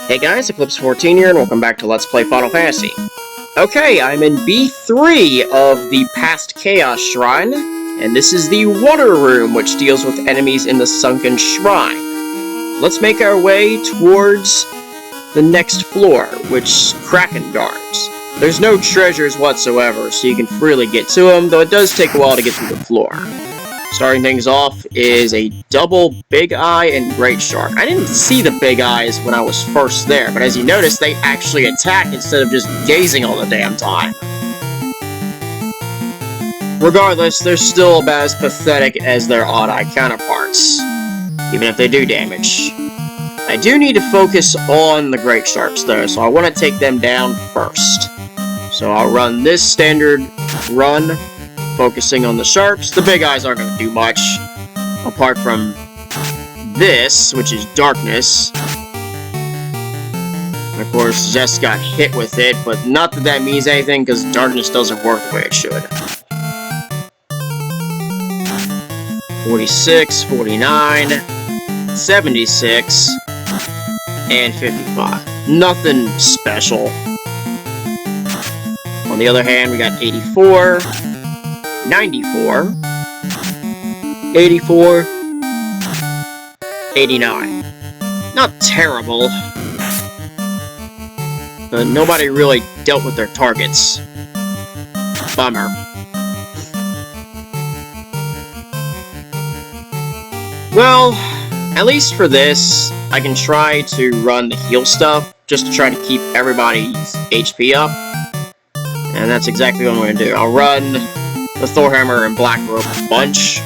Hey guys, Eclipse14 here, and welcome back to Let's Play Final Fantasy. Okay, I'm in B3 of the Past Chaos Shrine, and this is the Water Room, which deals with enemies in the Sunken Shrine. Let's make our way towards the next floor, which Kraken guards. There's no treasures whatsoever, so you can freely get to them, though it does take a while to get through the floor. Starting things off is a double Big Eye and Great Shark. I didn't see the Big Eyes when I was first there, but as you notice, they actually attack instead of just gazing all the damn time. Regardless, they're still about as pathetic as their odd-eye counterparts, even if they do damage. I do need to focus on the Great Sharks, though, so I want to take them down first. So I'll run this standard run, focusing on the sharks. The Big Eyes aren't going to do much, apart from this, which is darkness. And of course, Zest got hit with it, but not that that means anything, because darkness doesn't work the way it should. 46, 49, 76, and 55. Nothing special. On the other hand, we got 84, 94, 84, 89. Not terrible, but nobody really dealt with their targets. Bummer. Well, at least for this, I can try to run the heal stuff, just to try to keep everybody's HP up. And that's exactly what I'm going to do. I'll run the Thor Hammer and Black Robe a bunch,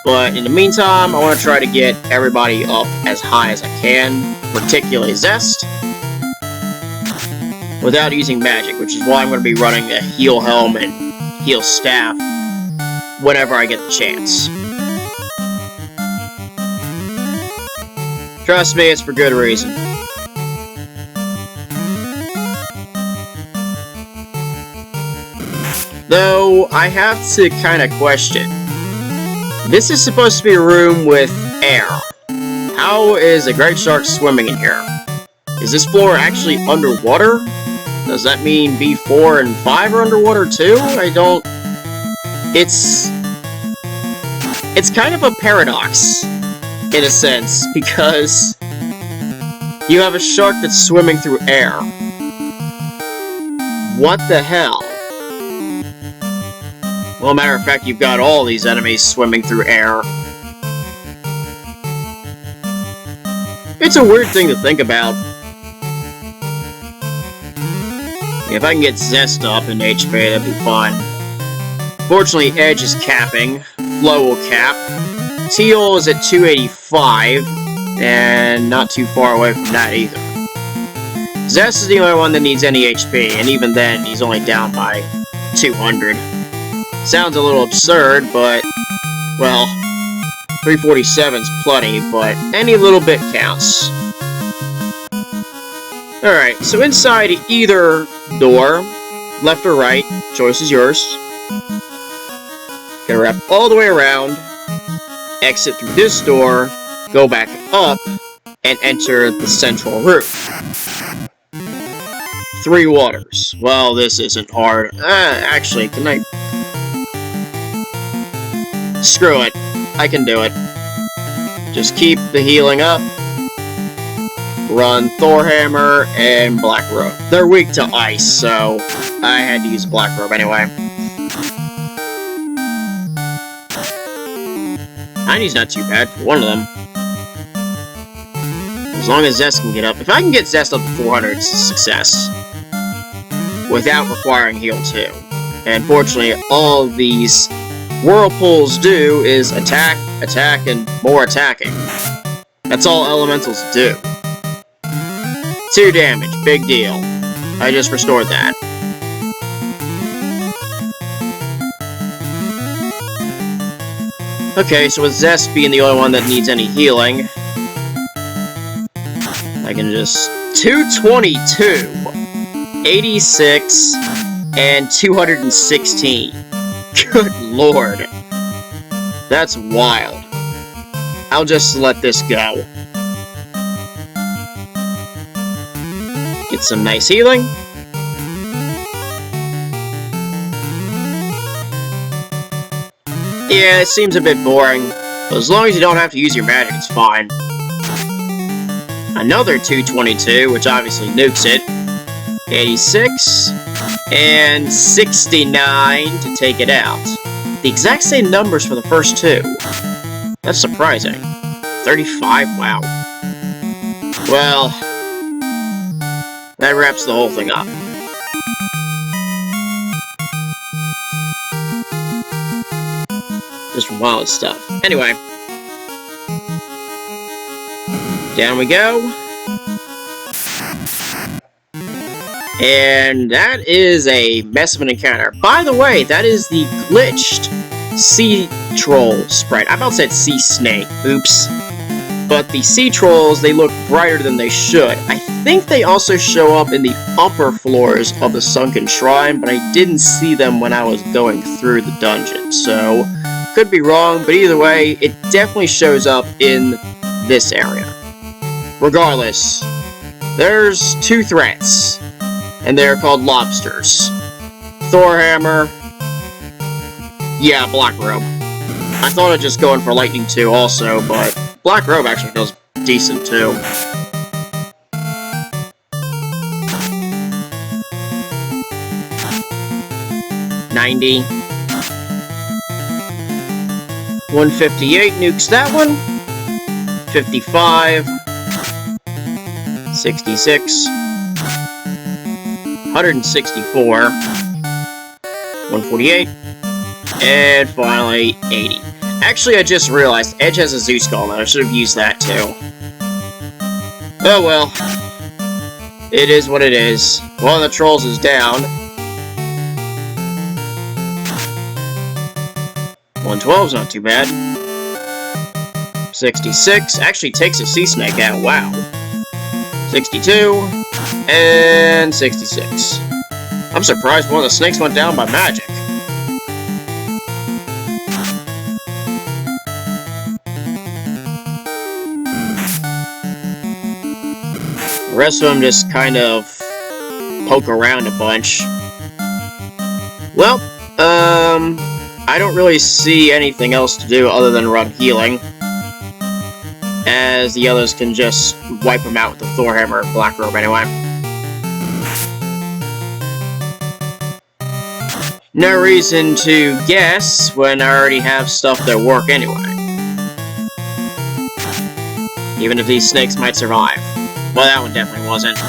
but in the meantime, I want to try to get everybody up as high as I can, particularly Zest, without using magic, which is why I'm going to be running the Heal Helm and Heal Staff whenever I get the chance. Trust me, it's for good reason. Though, I have to kind of question. This is supposed to be a room with air. How is a Great Shark swimming in here? Is this floor actually underwater? Does that mean B4 and 5 are underwater too? I don't... It's kind of a paradox, in a sense, because you have a shark that's swimming through air. What the hell? Well, matter of fact, you've got all these enemies swimming through air. It's a weird thing to think about. If I can get Zest up in HP, that'd be fine. Fortunately, Edge is capping. Flow will cap. Teal is at 285, and not too far away from that either. Zest is the only one that needs any HP, and even then, he's only down by 200. Sounds a little absurd, but, well, 347's plenty, but any little bit counts. Alright, so inside either door, left or right, choice is yours. Gonna wrap all the way around, exit through this door, go back up, and enter the central room. 3 waters. Well, this isn't hard. Actually, can I... Screw it. I can do it. Just keep the healing up. Run Thor Hammer and Black Robe. They're weak to ice, so I had to use Black Robe anyway. 90's not too bad for one of them. As long as Zest can get up. If I can get Zest up to 400, it's a success. Without requiring heal too. And fortunately, all of these whirlpools do is attack, attack, and more attacking. That's all elementals do. 2 damage, big deal. I just restored that. Okay, so with Zest being the only one that needs any healing, I can just... 222, 86, and 216. Good lord. That's wild. I'll just let this go. Get some nice healing. Yeah, it seems a bit boring, but as long as you don't have to use your magic, it's fine. Another 222, which obviously nukes it. 86, and 69 to take it out. The exact same numbers for the first two. That's surprising. 35, wow. Well, that wraps the whole thing up. Just wild stuff. Anyway. Down we go. And that is a Masamune encounter. By the way, that is the glitched sea troll sprite. I about said sea snake. Oops. But the sea trolls, they look brighter than they should. I think they also show up in the upper floors of the Sunken Shrine, but I didn't see them when I was going through the dungeon. So, could be wrong, but either way, it definitely shows up in this area. Regardless, there's two threats, and they're called lobsters. Thorhammer, yeah, Black Robe. I thought of just going for Lightning 2 also, but Black Robe actually does decent too. $90. 158 nukes that one. 55. 66. 164. 148. And finally, 80. Actually, I just realized Edge has a Zeus Skull, and I should have used that too. Oh well. It is what it is. One of the trolls is down. 112's not too bad. 66. Actually takes a sea snake out. Wow. 62. And 66. I'm surprised one of the snakes went down by magic. The rest of them just kind of poke around a bunch. Well, I don't really see anything else to do other than run healing, as the others can just wipe them out with the Thorhammer and Black Robe anyway. No reason to guess when I already have stuff that work anyway. Even if these snakes might survive. Well, that one definitely wasn't.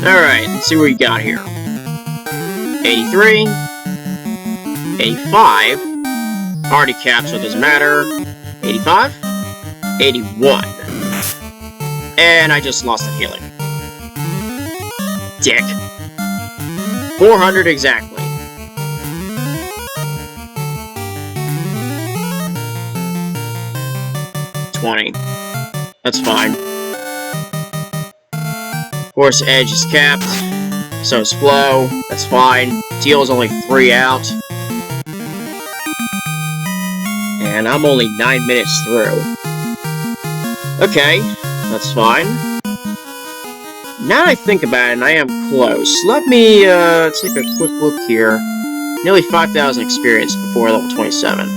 Alright, let's see what we got here. 83. 85. Already capped, so it doesn't matter. 85. 81. And I just lost the healing. Dick. 400 exactly. That's fine. Of course, Edge is capped. So is Flow. That's fine. Teal is only 3 out. And I'm only 9 minutes through. Okay, that's fine. Now that I think about it, and I am close. Let me take a quick look here. Nearly 5,000 experience before level 27.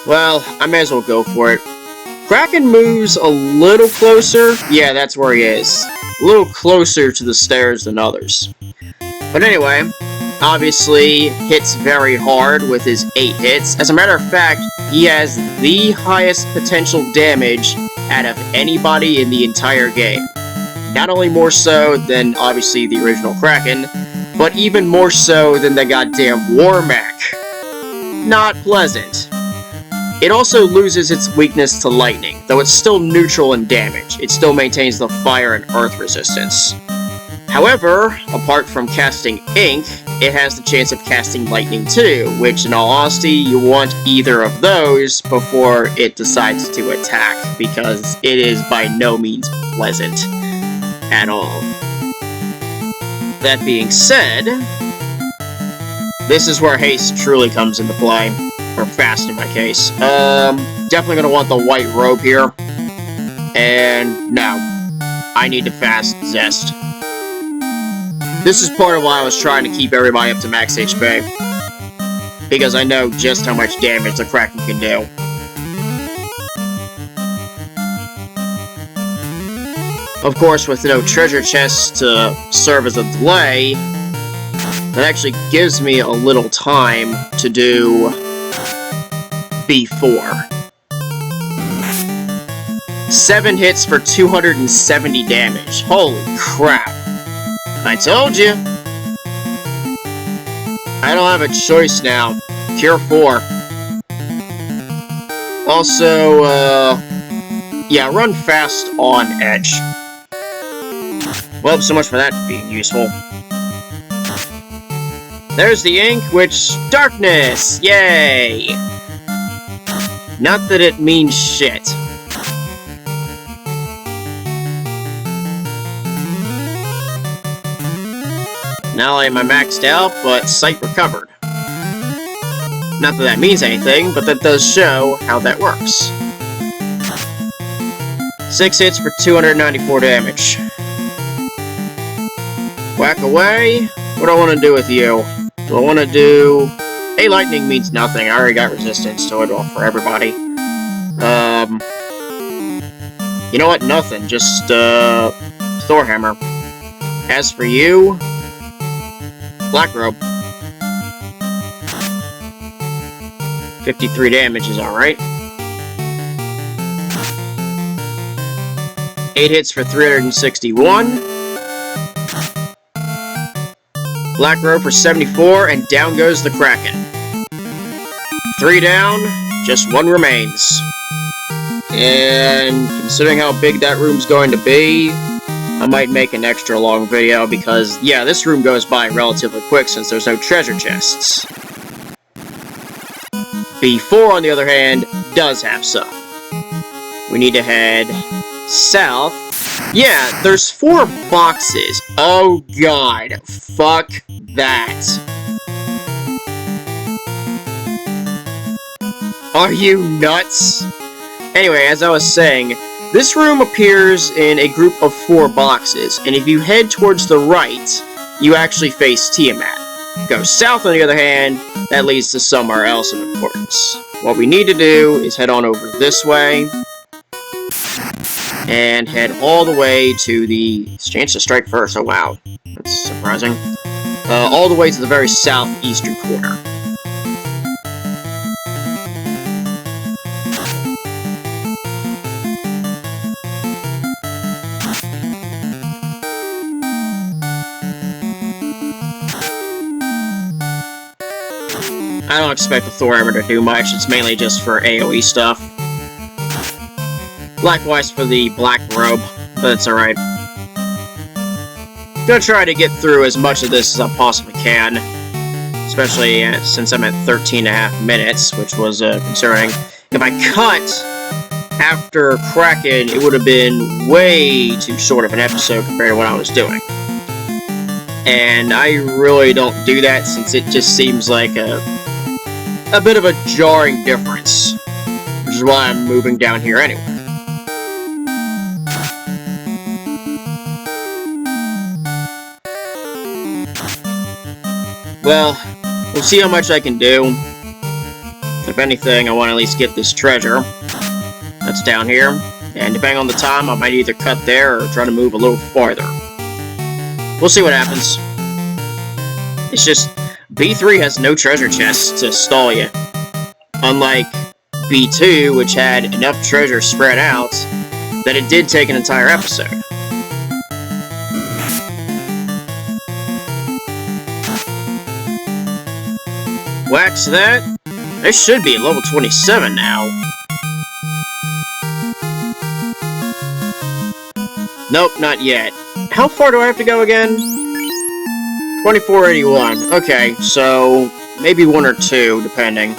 Well, I may as well go for it. Kraken moves a little closer. Yeah, that's where he is. A little closer to the stairs than others. But anyway, obviously hits very hard with his 8 hits. As a matter of fact, he has the highest potential damage out of anybody in the entire game. Not only more so than, obviously, the original Kraken, but even more so than the goddamn Warmac. Not pleasant. It also loses its weakness to lightning, though it's still neutral in damage. It still maintains the fire and earth resistance. However, apart from casting Ink, it has the chance of casting Lightning too, which in all honesty, you want either of those before it decides to attack, because it is by no means pleasant at all. That being said, this is where haste truly comes into play. Or fast in my case. Definitely gonna want the white robe here. And no, I need to fast Zest. This is part of why I was trying to keep everybody up to max HP. Because I know just how much damage the Kraken can do. Of course, with no treasure chests to serve as a delay, that actually gives me a little time to do B4. 7 hits for 270 damage. Holy crap. I told you. I don't have a choice now. Cure 4. Also, yeah, run fast on edge. Well, so much for that being useful. There's the ink, which... darkness! Yay! Not that it means shit. Not only am I maxed out, but sight recovered. Not that that means anything, but that does show how that works. 6 hits for 294 damage. Whack away. What do I want to do with you? Do I want to do... Hey, lightning means nothing. I already got resistance to it all for everybody. You know what? Nothing. Just, Thor Hammer. As for you... Black Robe. 53 damage is alright. 8 hits for 361. Black Robe for 74, and down goes the Kraken. 3 down, just 1 remains. And considering how big that room's going to be, I might make an extra long video because, yeah, this room goes by relatively quick since there's no treasure chests. B4, on the other hand, does have some. We need to head south. Yeah, there's 4 boxes. Oh god, fuck that. Are you nuts? Anyway, as I was saying, this room appears in a group of 4 boxes, and if you head towards the right, you actually face Tiamat. Go south, on the other hand, that leads to somewhere else of importance. What we need to do is head on over this way, and head all the way to the... Chance to strike first, oh wow. That's surprising. All the way to the very southeastern corner. I don't expect the Thor Hammer to do much, it's mainly just for AoE stuff. Likewise for the Black Robe, but it's alright. Gonna try to get through as much of this as I possibly can. Especially since I'm at 13.5 minutes, which was concerning. If I cut after Kraken, it would have been way too short of an episode compared to what I was doing. And I really don't do that since it just seems like a bit of a jarring difference. Which is why I'm moving down here anyway. Well, we'll see how much I can do. If anything, I want to at least get this treasure. That's down here. And depending on the time, I might either cut there or try to move a little farther. We'll see what happens. It's just, B3 has no treasure chests to stall you. Unlike B2, which had enough treasure spread out, that it did take an entire episode. Wax that. This should be at level 27 now. Nope, not yet. How far do I have to go again? 2481. Okay, so maybe 1 or 2, depending.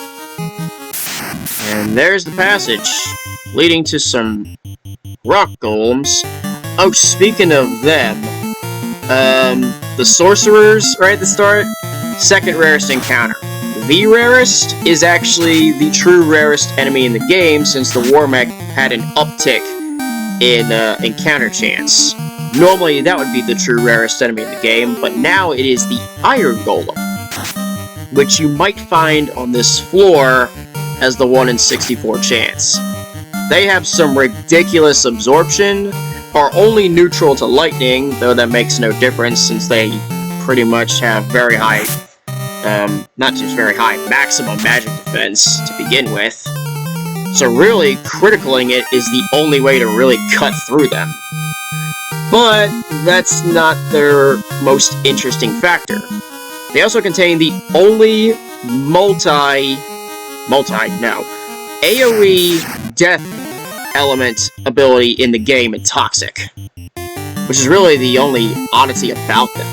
And there's the passage, leading to some rock golems. Oh, speaking of them, the sorcerers right at the start, second rarest encounter. The rarest is actually the true rarest enemy in the game, since the War Mech had an uptick in encounter chance. Normally, that would be the true rarest enemy in the game, but now it is the Iron Golem, which you might find on this floor as the 1 in 64 chance. They have some ridiculous absorption, are only neutral to lightning, though that makes no difference since they pretty much have very high, not just very high, maximum magic defense to begin with. So really, criticaling it is the only way to really cut through them. But that's not their most interesting factor. They also contain the only AoE death element ability in the game in Toxic, which is really the only oddity about them.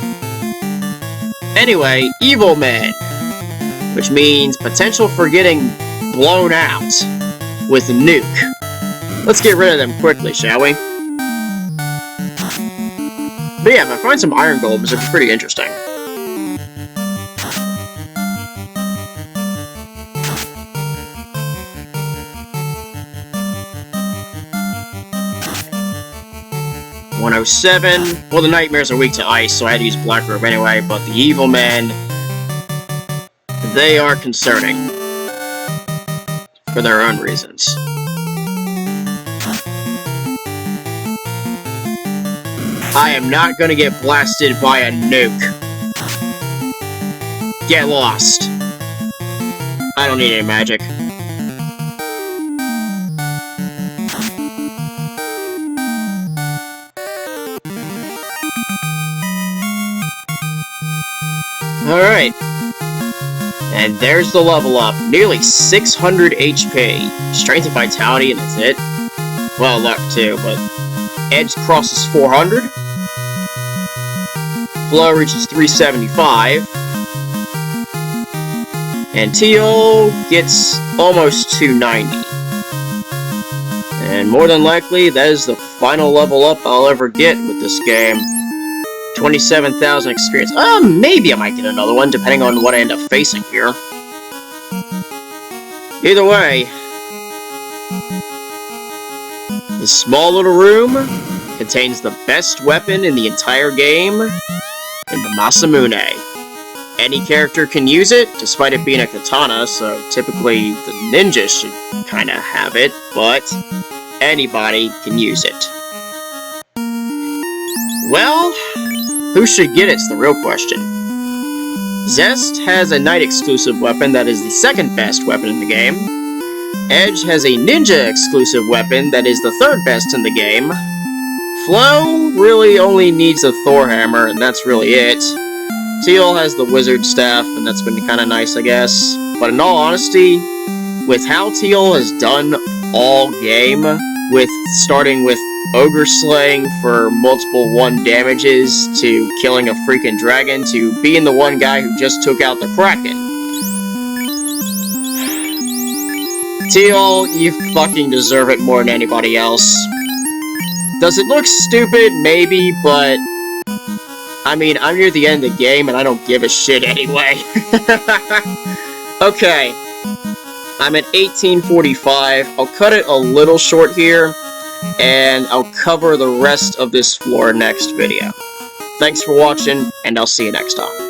Anyway, Evil Men, which means potential for getting blown out with a nuke. Let's get rid of them quickly, shall we? But yeah, if I find some Iron Golems, it'd be pretty interesting. $107. Well, the Nightmares are weak to ice, so I had to use Black Robe anyway, but the Evil Men, they are concerning. For their own reasons. I am not gonna get blasted by a nuke. Get lost. I don't need any magic. Alright. And there's the level up. Nearly 600 HP. Strength and Vitality, and that's it. Well, luck too, but... Edge crosses 400. Flow reaches 375. And Teal gets almost 290. And more than likely, that is the final level up I'll ever get with this game. 27,000 experience. Maybe I might get another one, depending on what I end up facing here. Either way, this small little room contains the best weapon in the entire game, and the Masamune. Any character can use it, despite it being a katana, so typically the ninja should kinda have it, but anybody can use it. Well, who should get it's the real question. Zest has a night-exclusive weapon that is the second best weapon in the game. Edge has a ninja-exclusive weapon that is the third best in the game. Flo really only needs a Thor hammer, and that's really it. Teal has the wizard staff, and that's been kinda nice, I guess. But in all honesty, with how Teal has done all game, with starting with ogre slaying for multiple 1 damages, to killing a freaking dragon, to being the one guy who just took out the Kraken. Teal, you fucking deserve it more than anybody else. Does it look stupid? Maybe, but... I mean, I'm near the end of the game, and I don't give a shit anyway. Okay. I'm at 1845. I'll cut it a little short here, and I'll cover the rest of this floor next video. Thanks for watching, and I'll see you next time.